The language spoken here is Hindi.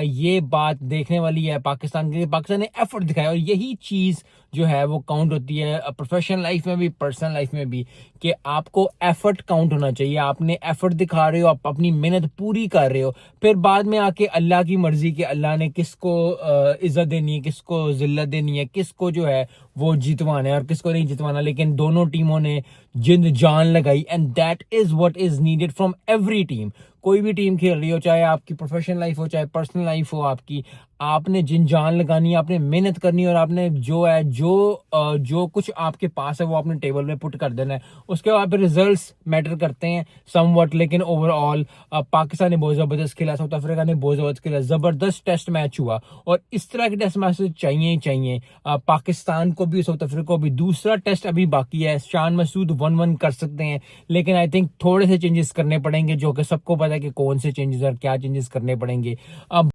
ये बात देखने वाली है पाकिस्तान के लिए। पाकिस्तान ने एफर्ट दिखाया और यही चीज़ जो है वो काउंट होती है प्रोफेशनल लाइफ में भी, पर्सनल लाइफ में भी, कि आपको एफर्ट काउंट होना चाहिए। आपने एफर्ट दिखा रहे हो, आप अपनी मेहनत पूरी कर रहे हो, फिर बाद में आके अल्लाह की मर्जी कि अल्लाह ने किसको इज्जत देनी है, किसको जिल्लत देनी है, किसको जो है वो जितवाना है और किसको नहीं जितवाना। लेकिन दोनों टीमों ने जिंद जान लगाई and that is what is needed from every team. कोई भी टीम खेल रही हो, चाहे आपकी प्रोफेशनल लाइफ हो चाहे पर्सनल लाइफ हो आपकी, आपने जिन जान लगानी है, आपने मेहनत करनी है और आपने जो है जो कुछ आपके पास है वो आपने टेबल पे पुट कर देना है। उसके बाद रिजल्ट्स मैटर करते हैं समवट, लेकिन ओवरऑल पाकिस्तान ने बहुत जबरदस्त खेला, साउथ अफ्रीका ने बहुत जबरदस्त खेला, जबरदस्त टेस्ट मैच हुआ और इस तरह के टेस्ट मैच चाहिए ही चाहिए पाकिस्तान को भी, साउथ अफ्रीका को भी। दूसरा टेस्ट अभी बाकी है, शान मसूद 1-1 कर सकते हैं, लेकिन आई थिंक थोड़े से चेंजेस करने पड़ेंगे, जो कि सबको पता है कि कौन से चेंजेस और क्या चेंजेस करने पड़ेंगे। अब